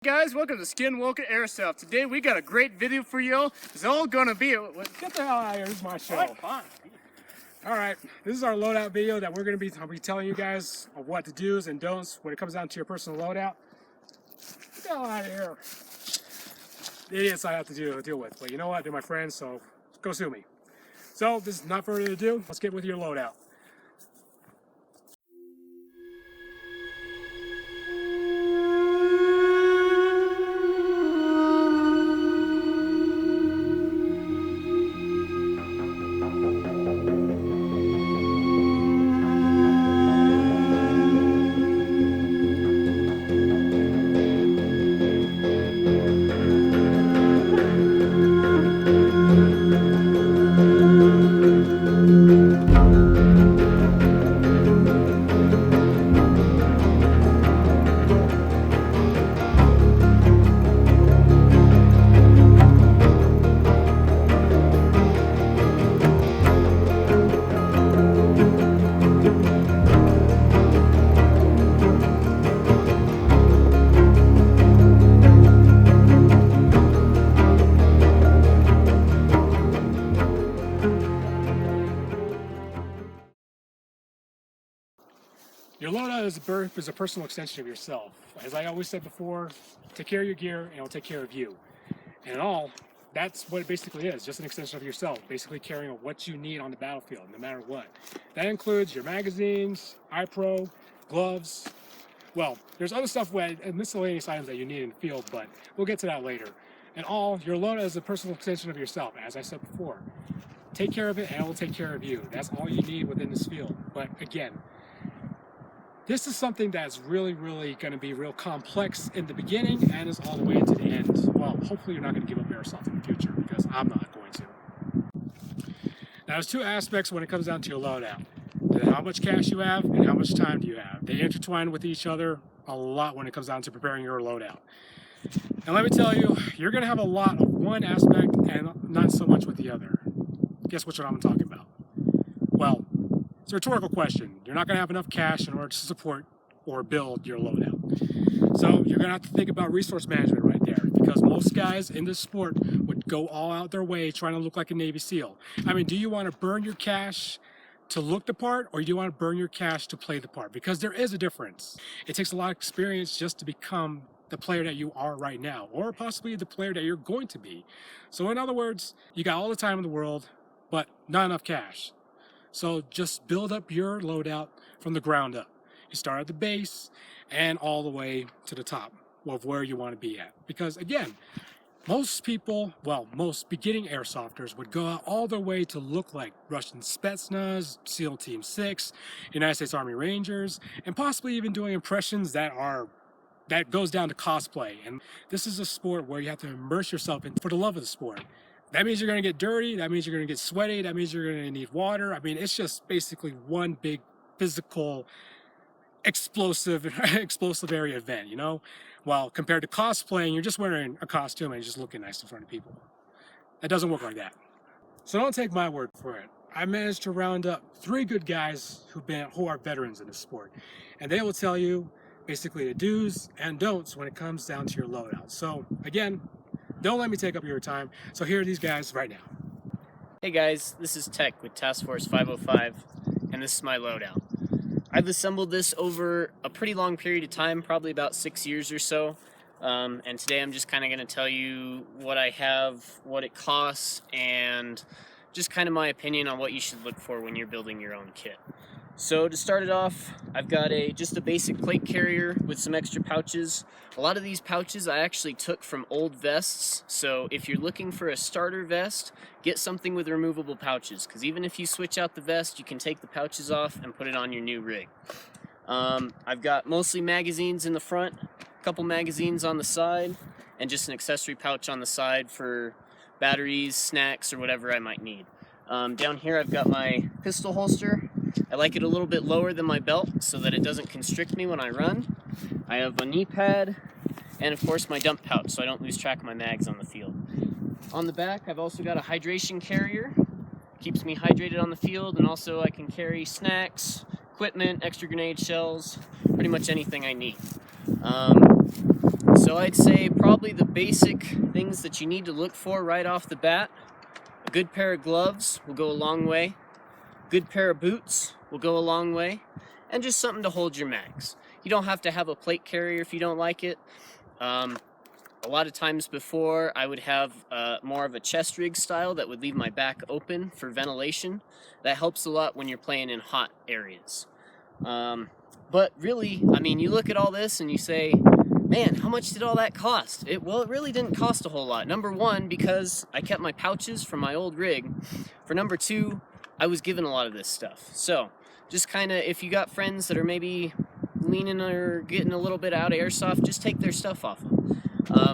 Guys, welcome to Skinwalker Airsoft. Today we got a great video for you. It's all gonna be Get the hell out of here, this is my show. fun. Alright, this is our loadout video that we're going to be telling you guys of what to do's and don'ts when it comes down to your personal loadout. Get the hell out of here. The idiots I have to deal with, but you know what, they're my friends, so go sue me. So, this is not further ado, let's get with your loadout. Your loadout is a personal extension of yourself. As I always said before, take care of your gear and it'll take care of you. And in all, that's what it basically is, just an extension of yourself, basically carrying what you need on the battlefield, no matter what. That includes your magazines, iPro, gloves. Well, there's other stuff and miscellaneous items that you need in the field, but we'll get to that later. In all, your loadout is a personal extension of yourself, as I said before. Take care of it and it will take care of you. That's all you need within this field. But again, this is something that's really going to be real complex in the beginning and is all the way into the end. Well, hopefully you're not going to give up airsoft in the future, because I'm not going to. Now, there's two aspects when it comes down to your loadout. How much cash you have and how much time do you have. They intertwine with each other a lot when it comes down to preparing your loadout. And let me tell you, you're going to have a lot of one aspect and not so much with the other. Guess which one I'm talking about? Well, it's a rhetorical question. You're not going to have enough cash in order to support or build your loadout. So you're going to have to think about resource management right there, because most guys in this sport would go all out their way trying to look like a Navy SEAL. I mean, do you want to burn your cash to look the part, or do you want to burn your cash to play the part? Because there is a difference. It takes a lot of experience just to become the player that you are right now, or possibly the player that you're going to be. So in other words, you got all the time in the world, but not enough cash. So just build up your loadout from the ground up. You start at the base and all the way to the top of where you want to be at. Because again, most people, well, most beginning airsofters would go out all their way to look like Russian Spetsnaz, SEAL Team 6, United States Army Rangers, and possibly even doing impressions that goes down to cosplay. And this is a sport where you have to immerse yourself in for the love of the sport. That means you're going to get dirty, that means you're going to get sweaty, that means you're going to need water. I mean, it's just basically one big physical, explosive area event, you know? Well, compared to cosplaying, you're just wearing a costume and you're just looking nice in front of people. It doesn't work like that. So don't take my word for it. I managed to round up 3 good guys who are veterans in this sport. And they will tell you basically the do's and don'ts when it comes down to your loadout. So again, don't let me take up your time. So here are these guys right now. Hey guys, this is Tech with Task Force 505, and this is my loadout. I've assembled this over a pretty long period of time, probably about 6 years or so. And today I'm just kind of going to tell you what I have, what it costs, and just kind of my opinion on what you should look for when you're building your own kit. So to start it off, I've got just a basic plate carrier with some extra pouches. A lot of these pouches I actually took from old vests, so if you're looking for a starter vest, get something with removable pouches, because even if you switch out the vest, you can take the pouches off and put it on your new rig. I've got mostly magazines in the front, a couple magazines on the side, and just an accessory pouch on the side for batteries, snacks, or whatever I might need. Down here I've got my pistol holster. I like it a little bit lower than my belt so that it doesn't constrict me when I run. I have a knee pad and of course my dump pouch so I don't lose track of my mags on the field. On the back I've also got a hydration carrier. Keeps me hydrated on the field, and also I can carry snacks, equipment, extra grenade shells, pretty much anything I need. So I'd say probably the basic things that you need to look for right off the bat. A good pair of gloves will go a long way. Good pair of boots will go a long way. And just something to hold your mags. You don't have to have a plate carrier if you don't like it. A lot of times before, I would have more of a chest rig style that would leave my back open for ventilation. That helps a lot when you're playing in hot areas. But really, I mean, you look at all this and you say, man, how much did all that cost? Well, it really didn't cost a whole lot. Number one, because I kept my pouches from my old rig. For number two, I was given a lot of this stuff. So just kind of, if you got friends that are maybe leaning or getting a little bit out of airsoft, just take their stuff off them.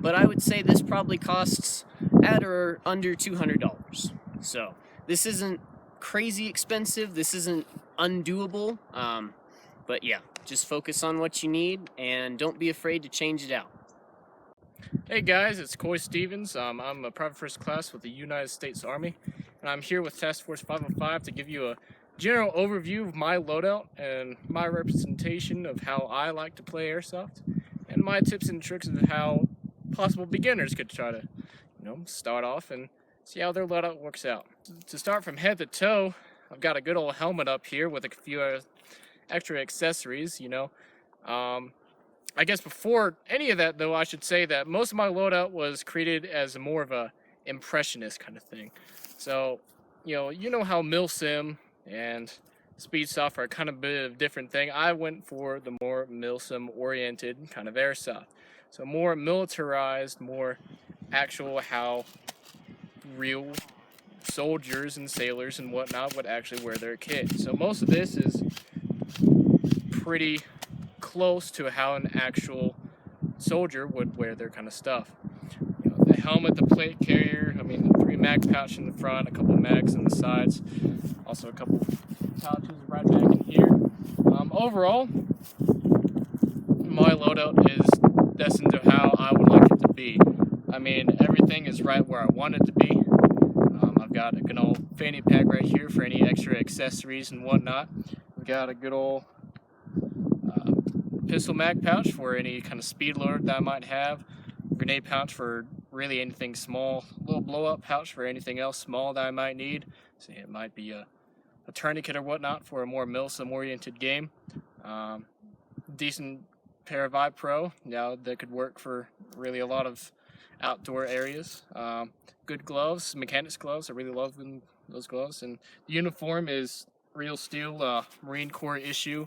But I would say this probably costs at or under $200. So this isn't crazy expensive. This isn't undoable. But yeah, just focus on what you need and don't be afraid to change it out. Hey guys, it's Coy Stevens. I'm a private first class with the United States Army, and I'm here with Task Force 505 to give you a general overview of my loadout and my representation of how I like to play airsoft, and my tips and tricks of how possible beginners could try to, start off and see how their loadout works out. To start from head to toe, I've got a good old helmet up here with a few extra accessories, I guess before any of that, though, I should say that most of my loadout was created as more of a impressionist kind of thing. So, you know how milsim and speedsoft are kind of a bit of a different thing. I went for the more milsim-oriented kind of airsoft. So more militarized, more actual how real soldiers and sailors and whatnot would actually wear their kit. So most of this is pretty close to how an actual soldier would wear their kind of stuff. The helmet, the plate carrier, the 3 mag pouch in the front, a couple mags on the sides, also a couple pouches right back in here. Overall, my loadout is destined to how I would like it to be. Everything is right where I want it to be. I've got a good old fanny pack right here for any extra accessories and whatnot. We've got a good old pistol mag pouch for any kind of speed loader that I might have, grenade pouch for really anything small, little blow up pouch for anything else small that I might need. So it might be a tourniquet or whatnot for a more milsim oriented game. Decent pair of iPro, that could work for really a lot of outdoor areas. Good gloves, mechanics gloves, I really love those gloves. And the uniform is real steel, Marine Corps issue,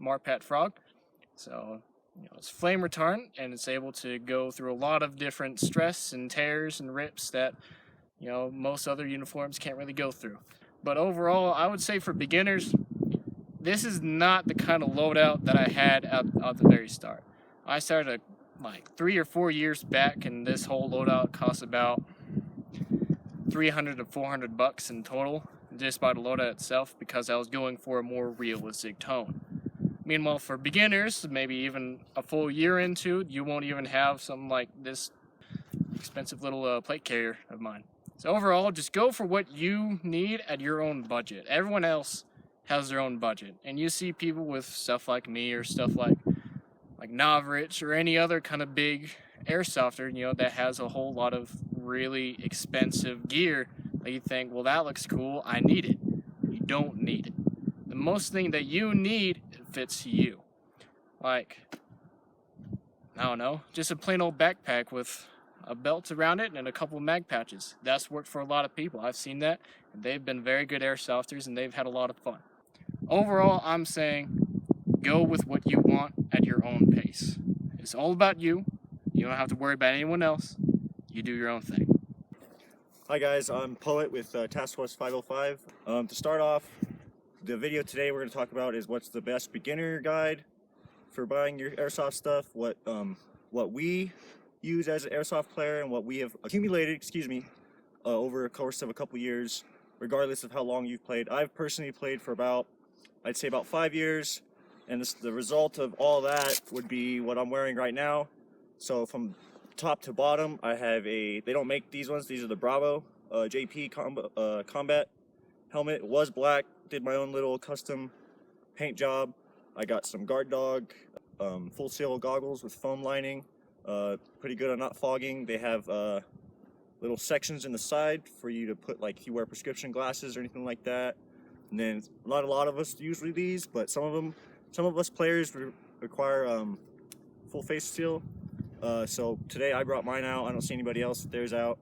Marpat Frog. So, it's flame retardant, and it's able to go through a lot of different stress and tears and rips that, most other uniforms can't really go through. But overall, I would say for beginners, this is not the kind of loadout that I had at the very start. I started like 3 or 4 years back, and this whole loadout cost about $300 to $400 in total, just by the loadout itself, because I was going for a more realistic tone. Meanwhile, for beginners, maybe even a full year into, you won't even have something like this expensive little plate carrier of mine. So overall, just go for what you need at your own budget. Everyone else has their own budget, and you see people with stuff like me or stuff like Novrich or any other kind of big airsofter, that has a whole lot of really expensive gear that you think, well, that looks cool, I need it. You don't need it. The most thing that you need fits you. Like, I don't know, just a plain old backpack with a belt around it and a couple of mag patches. That's worked for a lot of people. I've seen that, and they've been very good airsofters, and they've had a lot of fun. Overall, I'm saying go with what you want at your own pace. It's all about you. You don't have to worry about anyone else. You do your own thing. Hi guys, I'm Poet with Task Force 505. To start off, the video today we're going to talk about is what's the best beginner guide for buying your airsoft stuff, what we use as an airsoft player, and what we have accumulated, over a course of a couple years, regardless of how long you've played. I've personally played for I'd say about 5 years, and the result of all that would be what I'm wearing right now. So from top to bottom, I have they don't make these ones, these are the Bravo JP combat helmet. It was black, did my own little custom paint job. I got some guard dog full sail goggles with foam lining. pretty good on not fogging. They have little sections in the side for you to put, like, if you wear prescription glasses or anything like that. And then not a lot of us usually these, but some of us players require full face seal. So today I brought mine out. I don't see anybody else with theirs out.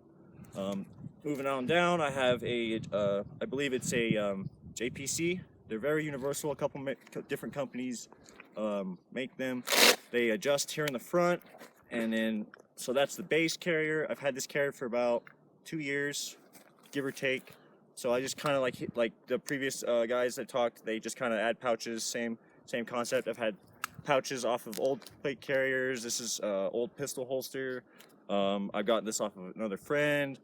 Moving on down, I have a I believe it's a JPC. They're very universal. A couple different companies make them. They adjust here in the front, and then so that's the base carrier. I've had this carrier for about 2 years, give or take. So I just kind of like the previous guys that talked. They just kind of add pouches. Same concept. I've had pouches off of old plate carriers. This is old pistol holster. I got this off of another friend.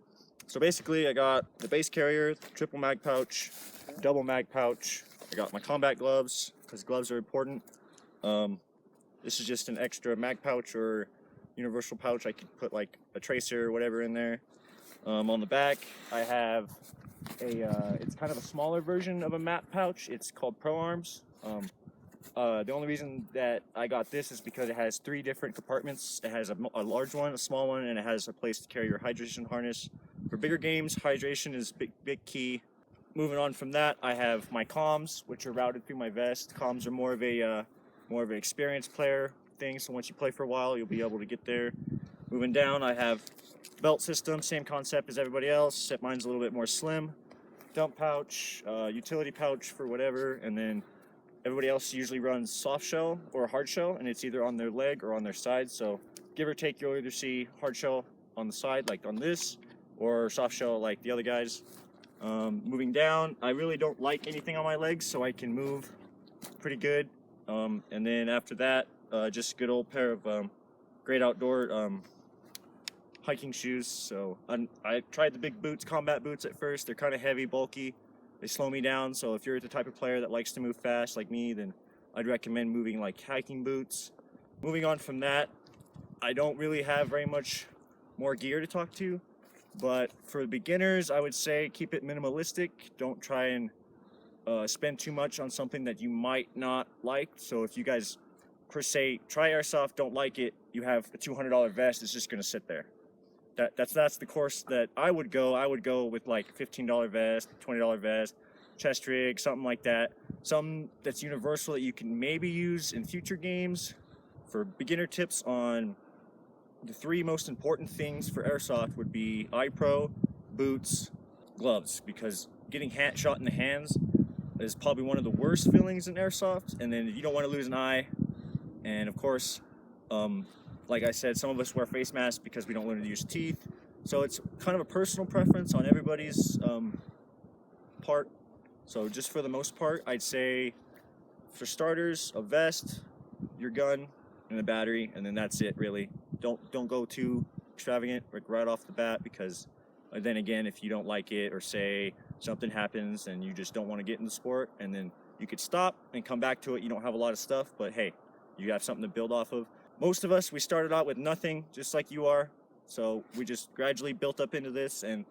So basically, I got the base carrier, triple mag pouch, double mag pouch. I got my combat gloves because gloves are important. This is just an extra mag pouch or universal pouch. I could put like a tracer or whatever in there. On the back, I have it's kind of a smaller version of a map pouch. It's called Pro Arms. The only reason that I got this is because it has 3 different compartments. It has a large one, a small one, and it has a place to carry your hydration harness. For bigger games, hydration is big key. Moving on from that, I have my comms, which are routed through my vest. Comms are more of an experienced player thing, so once you play for a while, you'll be able to get there. Moving down, I have belt system, same concept as everybody else, except mine's a little bit more slim. Dump pouch, utility pouch for whatever, and then everybody else usually runs soft shell or hard shell, and it's either on their leg or on their side. So give or take, you'll either see hard shell on the side, like on this, or soft shell like the other guys. Moving down, I really don't like anything on my legs, so I can move pretty good. And then after that, just a good old pair of great outdoor hiking shoes. So I tried the big boots, combat boots at first. They're kind of heavy, bulky. They slow me down, so if you're the type of player that likes to move fast like me, then I'd recommend moving like hiking boots. Moving on from that, I don't really have very much more gear to talk to, but for beginners, I would say keep it minimalistic. Don't try and spend too much on something that you might not like. So if you guys, per se, try airsoft, don't like it, you have a $200 vest, it's just gonna sit there. That's the course that I would go. I would go with like $15 vest, $20 vest, chest rig, something like that. Something that's universal that you can maybe use in future games. For beginner tips on the 3 most important things for airsoft would be eye pro, boots, gloves, because getting shot in the hands is probably one of the worst feelings in airsoft. And then you don't want to lose an eye. And of course, like I said, some of us wear face masks because we don't learn to use teeth. So it's kind of a personal preference on everybody's part. So just for the most part, I'd say for starters, a vest, your gun, and a battery, and then that's it really. Don't go too extravagant like right off the bat, because then again, if you don't like it or say something happens and you just don't want to get in the sport, and then you could stop and come back to it. You don't have a lot of stuff, but hey, you have something to build off of. Most of us, we started out with nothing, just like you are. So we just gradually built up into this. And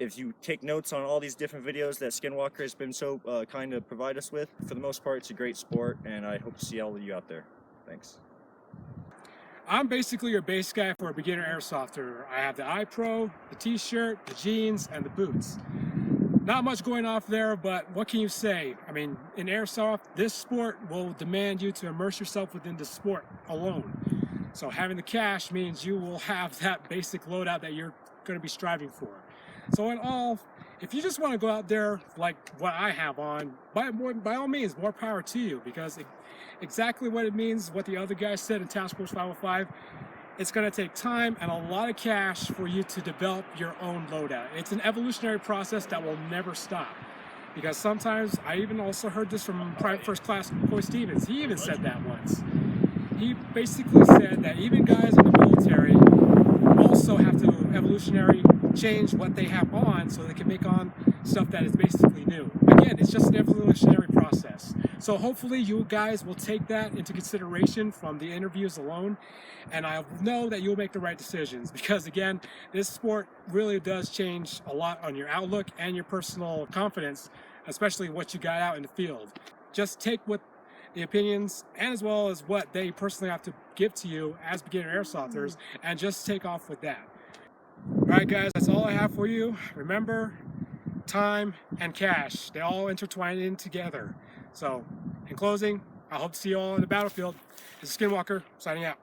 if you take notes on all these different videos that Skinwalker has been so kind to provide us with, for the most part, it's a great sport. And I hope to see all of you out there. Thanks. I'm basically your base guy for a beginner airsofter. I have the eye pro, the t-shirt, the jeans, and the boots. Not much going off there, but what can you say? I mean, in airsoft, this sport will demand you to immerse yourself within the sport alone. So having the cash means you will have that basic loadout that you're going to be striving for. So in all, if you just want to go out there like what I have on, by all means, more power to you, because exactly what it means, what the other guys said in Task Force 505, it's going to take time and a lot of cash for you to develop your own loadout. It's an evolutionary process that will never stop. Because sometimes, I even also heard this from Private First Class Coy Stevens. He even said that once. He basically said that even guys in the military also have to evolutionary change what they have on so they can make on stuff that is basically new. Again, it's just an evolutionary process. So hopefully you guys will take that into consideration from the interviews alone, and I know that you'll make the right decisions, because again, this sport really does change a lot on your outlook and your personal confidence, especially what you got out in the field. Just take what the opinions, and as well as what they personally have to give to you as beginner airsofters, and just take off with that. Alright guys, that's all I have for you. Remember, time and cash, they all intertwine in together. So, in closing, I hope to see you all on the battlefield. This is Skinwalker, signing out.